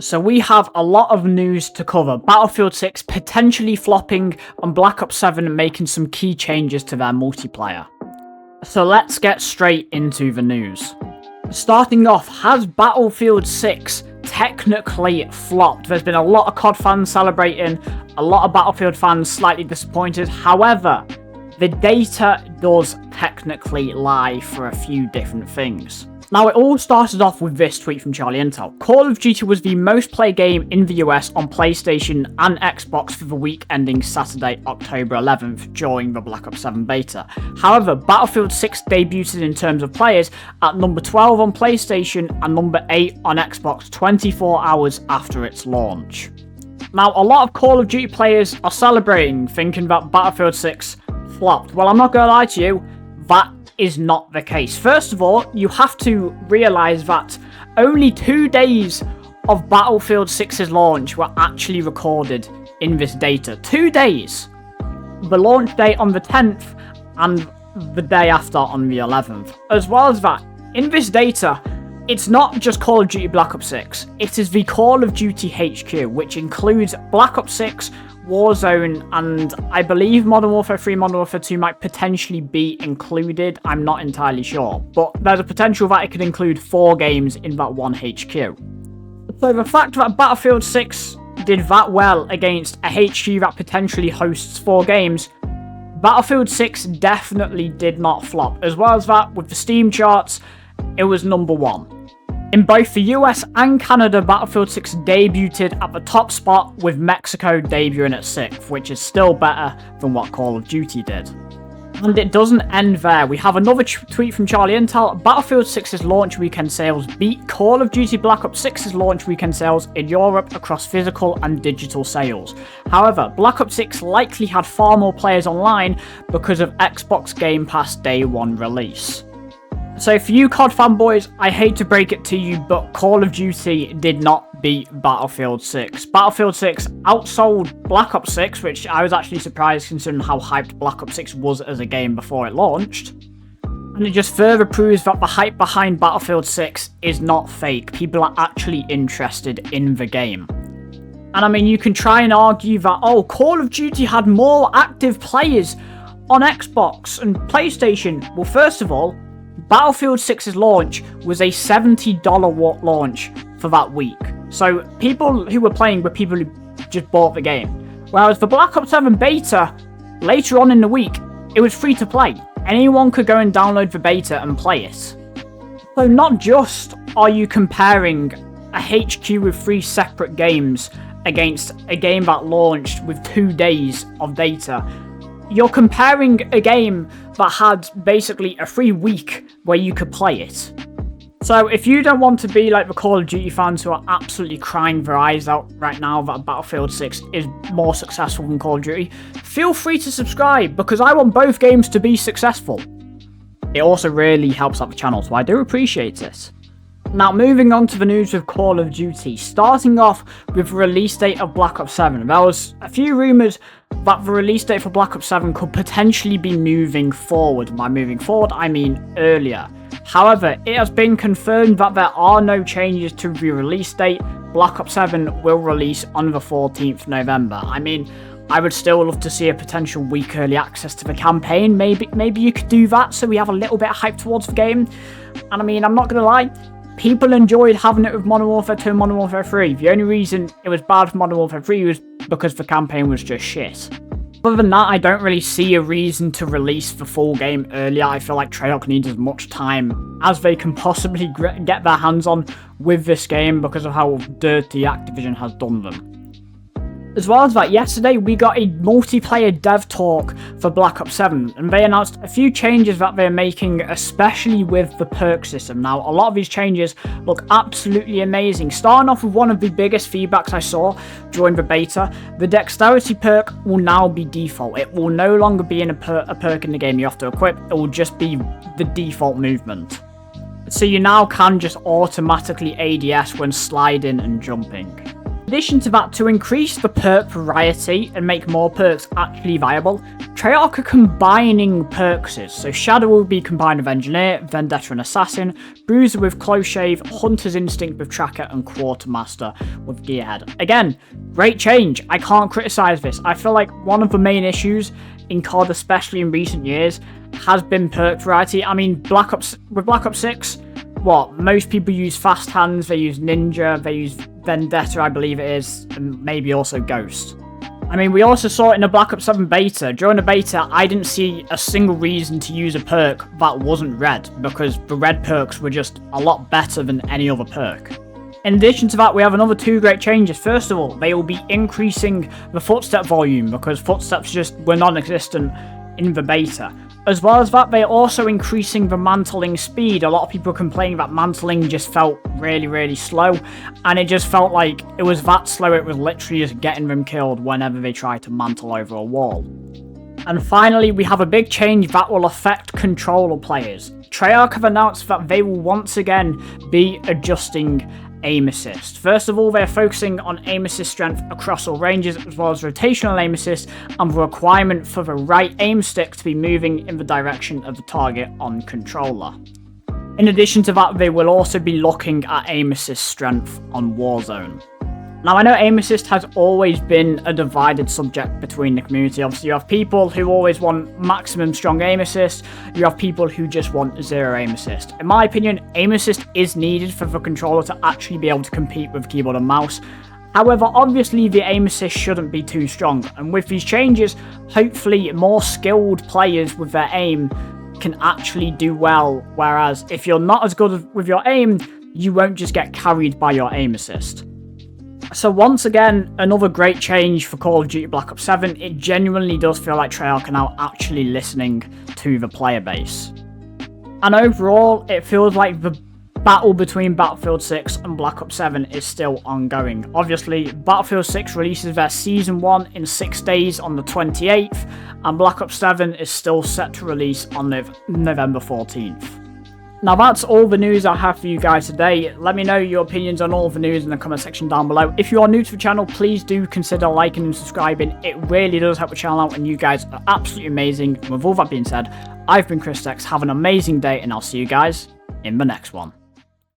So we have a lot of news to cover. Battlefield 6 potentially flopping and Black Ops 7 making some key changes to their multiplayer. So let's get straight into the news. Starting off, has Battlefield 6 technically flopped? There's been a lot of COD fans celebrating, a lot of Battlefield fans slightly disappointed. However, the data does technically lie for a few different things. Now, it all started off with this tweet from Charlie Intel. Call of Duty was the most played game in the US on PlayStation and Xbox for the week ending Saturday, October 11th, during the Black Ops 7 beta. However, Battlefield 6 debuted in terms of players at number 12 on PlayStation and number 8 on Xbox 24 hours after its launch. Now, a lot of Call of Duty players are celebrating, thinking that Battlefield 6 flopped. Well, I'm not gonna lie to you, that is not the case. First of all, you have to realise that only 2 days of Battlefield 6's launch were actually recorded in this data. 2 days. The launch date on the 10th and the day after on the 11th. As well as that, in this data, it's not just Call of Duty Black Ops 6, it is the Call of Duty HQ, which includes Black Ops 6, Warzone, and I believe Modern Warfare 3, Modern Warfare 2 might potentially be included. I'm not entirely sure, but there's a potential that it could include 4 games in that one HQ. So the fact that Battlefield 6 did that well against a HQ that potentially hosts 4 games, Battlefield 6 definitely did not flop. As well as that, with the Steam charts, it was number 1. In both the US and Canada, Battlefield 6 debuted at the top spot, with Mexico debuting at 6th, which is still better than what Call of Duty did. And it doesn't end there. We have another tweet from Charlie Intel. Battlefield 6's launch weekend sales beat Call of Duty Black Ops 6's launch weekend sales in Europe across physical and digital sales. However, Black Ops 6 likely had far more players online because of Xbox Game Pass Day 1 release. So for you COD fanboys, I hate to break it to you, but Call of Duty did not beat Battlefield 6. Battlefield 6 outsold Black Ops 6, which I was actually surprised considering how hyped Black Ops 6 was as a game before it launched. And it just further proves that the hype behind Battlefield 6 is not fake. People are actually interested in the game. And I mean, you can try and argue that, oh, Call of Duty had more active players on Xbox and PlayStation. Well, first of all, Battlefield 6's launch was a $70 launch for that week. So people who were playing were people who just bought the game. Whereas the Black Ops 7 beta, later on in the week, it was free to play. Anyone could go and download the beta and play it. So not just are you comparing a HQ with 3 separate games against a game that launched with 2 days of data, you're comparing a game that had basically a free week where you could play it. So if you don't want to be like the Call of Duty fans who are absolutely crying their eyes out right now that Battlefield 6 is more successful than Call of Duty, feel free to subscribe because I want both games to be successful. It also really helps out the channel, so I do appreciate it. Now, moving on to the news with Call of Duty, starting off with the release date of Black Ops 7. There was a few rumours that the release date for Black Ops 7 could potentially be moving forward. By moving forward, I mean earlier. However, it has been confirmed that there are no changes to the release date. Black Ops 7 will release on the 14th November. I mean, I would still love to see a potential week early access to the campaign. Maybe you could do that so we have a little bit of hype towards the game. And I mean, I'm not going to lie, people enjoyed having it with Modern Warfare 2 and Modern Warfare 3. The only reason it was bad for Modern Warfare 3 was because the campaign was just shit. Other than that, I don't really see a reason to release the full game earlier. I feel like Treyarch needs as much time as they can possibly get their hands on with this game because of how dirty Activision has done them. As well as that, yesterday we got a multiplayer dev talk for Black Ops 7, and they announced a few changes that they're making, especially with the perk system. Now, a lot of these changes look absolutely amazing. Starting off with one of the biggest feedbacks I saw during the beta, the dexterity perk will now be default. It will no longer be in a perk in the game you have to equip, it will just be the default movement. So you now can just automatically ADS when sliding and jumping. addition to that, to increase the perk variety and make more perks actually viable, Treyarch are combining perks. So Shadow will be combined with Engineer, Vendetta and Assassin, Bruiser with Close Shave, Hunter's Instinct with Tracker, and Quartermaster with Gearhead. Again, great change. I can't criticize this. I feel like one of the main issues in COD, especially in recent years, has been perk variety. I mean, Black Ops 6, most people use Fast Hands, they use Ninja, they use Vendetta, I believe it is, and maybe also Ghost. I mean, we also saw it in the Black Ops 7 beta. During the beta, I didn't see a single reason to use a perk that wasn't red, because the red perks were just a lot better than any other perk. In addition to that, we have another 2 great changes. First of all, they will be increasing the footstep volume, because footsteps just were non-existent in the beta. As well as that, they're also increasing the mantling speed. A lot of people complaining that mantling just felt really, really slow, and it just felt like it was that slow, it was literally just getting them killed whenever they tried to mantle over a wall. And finally, we have a big change that will affect controller players. Treyarch have announced that they will once again be adjusting aim assist. First of all, they're focusing on aim assist strength across all ranges, as well as rotational aim assist, and the requirement for the right aim stick to be moving in the direction of the target on controller. In addition to that, they will also be looking at aim assist strength on Warzone. Now, I know aim assist has always been a divided subject between the community. Obviously, you have people who always want maximum strong aim assist. You have people who just want zero aim assist. In my opinion, aim assist is needed for the controller to actually be able to compete with keyboard and mouse. However, obviously, the aim assist shouldn't be too strong. And with these changes, hopefully more skilled players with their aim can actually do well. Whereas if you're not as good with your aim, you won't just get carried by your aim assist. So once again, another great change for Call of Duty Black Ops 7. It genuinely does feel like Treyarch are now actually listening to the player base. And overall, it feels like the battle between Battlefield 6 and Black Ops 7 is still ongoing. Obviously, Battlefield 6 releases their Season 1 in 6 days on the 28th, and Black Ops 7 is still set to release on November 14th. Now that's all the news I have for you guys today. Let me know your opinions on all the news in the comment section down below. If you are new to the channel, please do consider liking and subscribing. It really does help the channel out, and you guys are absolutely amazing. With all that being said, I've been Chris Tex. Have an amazing day, and I'll see you guys in the next one.